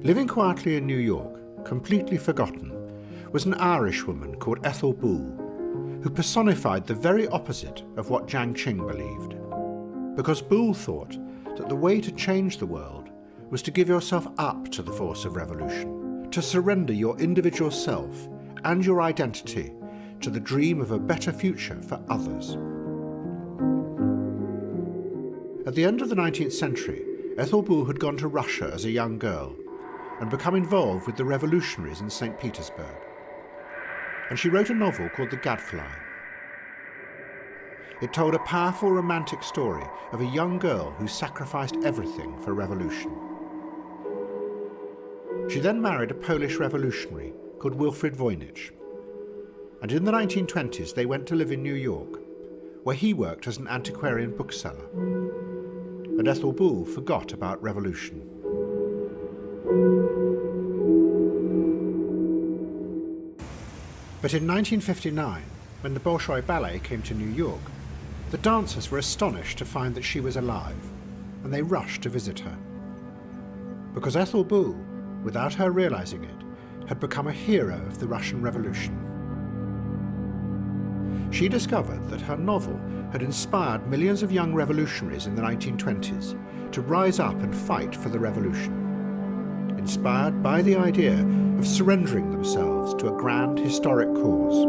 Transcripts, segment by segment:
Living quietly in New York, completely forgotten, was an Irish woman called Ethel Boole, who personified the very opposite of what Jiang Qing believed. Because Boole thought that the way to change the world was to give yourself up to the force of revolution, to surrender your individual self and your identity to the dream of a better future for others. At the end of the 19th century, Ethel Boole had gone to Russia as a young girl and become involved with the revolutionaries in St. Petersburg. And she wrote a novel called The Gadfly. It told a powerful romantic story of a young girl who sacrificed everything for revolution. She then married a Polish revolutionary called Wilfrid Voynich. And in the 1920s they went to live in New York, where he worked as an antiquarian bookseller. And Ethel Boole forgot about revolution. But in 1959, when the Bolshoi Ballet came to New York, the dancers were astonished to find that she was alive, and they rushed to visit her. Because Ethel Boole, without her realizing it, had become a hero of the Russian Revolution. She discovered that her novel had inspired millions of young revolutionaries in the 1920s to rise up and fight for the revolution, inspired by the idea of surrendering themselves to a grand historic cause.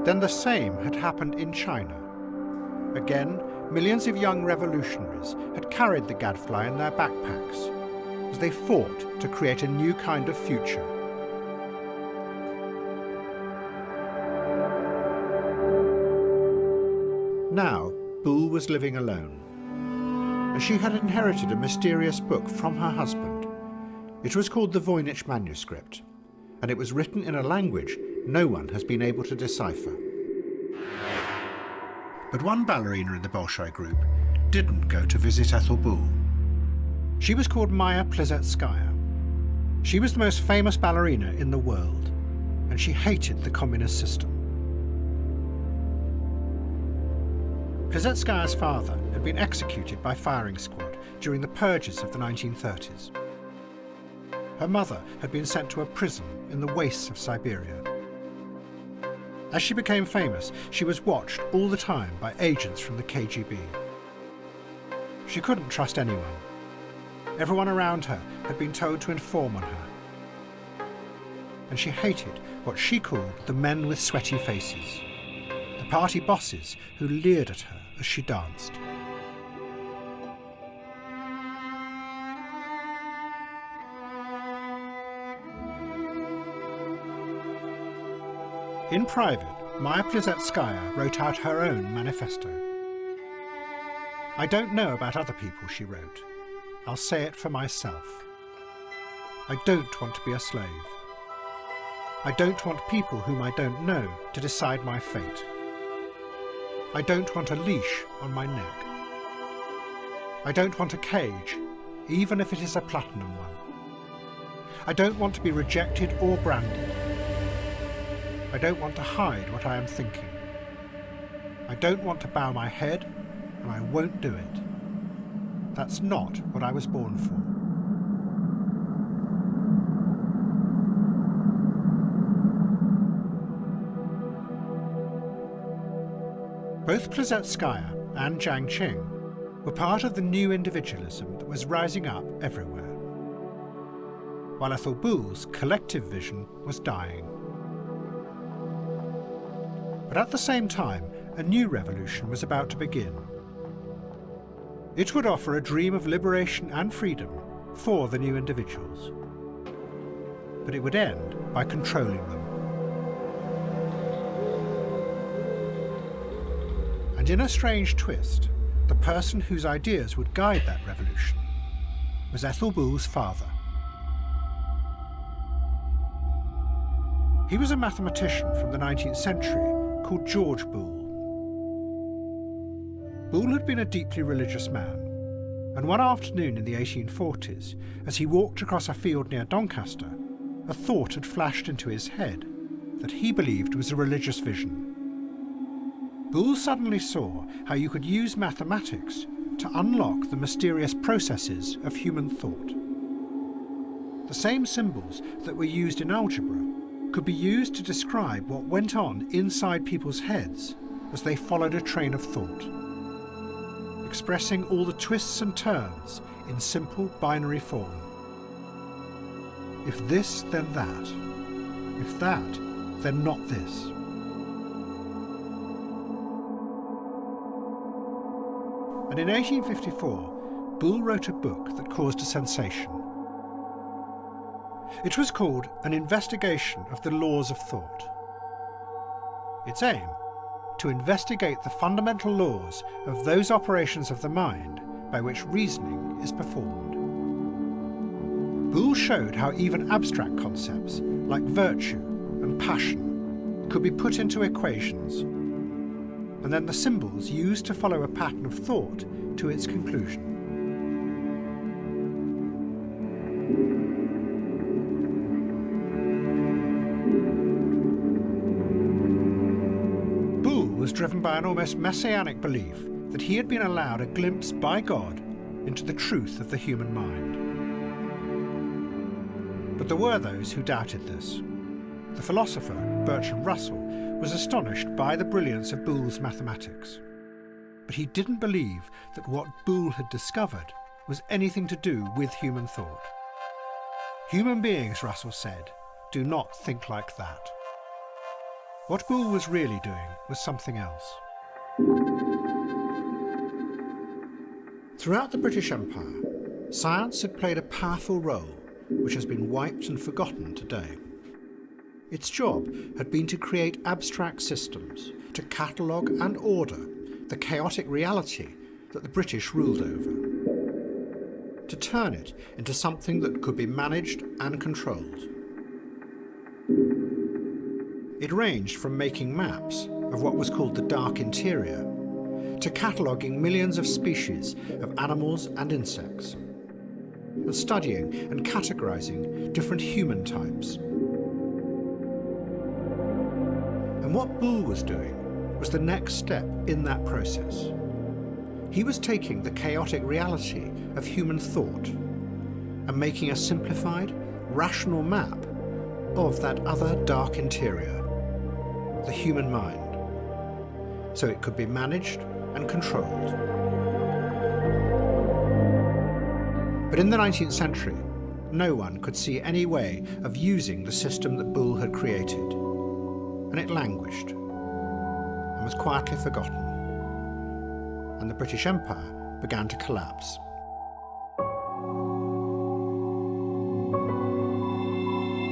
Then the same had happened in China. Again, millions of young revolutionaries had carried the Gadfly in their backpacks as they fought to create a new kind of future. Now, Boole was living alone, and she had inherited a mysterious book from her husband. It was called the Voynich manuscript, and it was written in a language no one has been able to decipher. But one ballerina in the Bolshoi group didn't go to visit Ethel Boole. She was called Maya Plisetskaya. She was the most famous ballerina in the world, and she hated the communist system. Plisetskaya's father had been executed by firing squad during the purges of the 1930s. Her mother had been sent to a prison in the wastes of Siberia. As she became famous, she was watched all the time by agents from the KGB. She couldn't trust anyone. Everyone around her had been told to inform on her. And she hated what she called the men with sweaty faces, the party bosses who leered at her as she danced. In private, Maya Plisetskaya wrote out her own manifesto. "I don't know about other people," she wrote. "I'll say it for myself. I don't want to be a slave. I don't want people whom I don't know to decide my fate. I don't want a leash on my neck. I don't want a cage, even if it is a platinum one. I don't want to be rejected or branded. I don't want to hide what I am thinking. I don't want to bow my head, and I won't do it. That's not what I was born for." Both Plisetskaya and Jiang Qing were part of the new individualism that was rising up everywhere, while Ethel Boole's collective vision was dying. But at the same time, a new revolution was about to begin. It would offer a dream of liberation and freedom for the new individuals. But it would end by controlling them. And in a strange twist, the person whose ideas would guide that revolution was Ethel Boole's father. He was a mathematician from the 19th century called George Boole. Boole had been a deeply religious man, and one afternoon in the 1840s, as he walked across a field near Doncaster, a thought had flashed into his head that he believed was a religious vision. Boole suddenly saw how you could use mathematics to unlock the mysterious processes of human thought. The same symbols that were used in algebra could be used to describe what went on inside people's heads as they followed a train of thought, expressing all the twists and turns in simple binary form. If this, then that. If that, then not this. And in 1854, Boole wrote a book that caused a sensation. It was called An Investigation of the Laws of Thought. Its aim, to investigate the fundamental laws of those operations of the mind by which reasoning is performed. Boole showed how even abstract concepts like virtue and passion could be put into equations, and then the symbols used to follow a pattern of thought to its conclusion. Boole was driven by an almost messianic belief that he had been allowed a glimpse by God into the truth of the human mind. But there were those who doubted this. The philosopher Bertrand Russell was astonished by the brilliance of Boole's mathematics. But he didn't believe that what Boole had discovered was anything to do with human thought. Human beings, Russell said, do not think like that. What Boole was really doing was something else. Throughout the British Empire, science had played a powerful role which has been wiped and forgotten today. Its job had been to create abstract systems, to catalogue and order the chaotic reality that the British ruled over, to turn it into something that could be managed and controlled. It ranged from making maps of what was called the dark interior, to cataloguing millions of species of animals and insects, and studying and categorising different human types. And what Boole was doing was the next step in that process. He was taking the chaotic reality of human thought and making a simplified, rational map of that other dark interior, the human mind, so it could be managed and controlled. But in the 19th century, no one could see any way of using the system that Boole had created, and it languished and was quietly forgotten, and the British Empire began to collapse.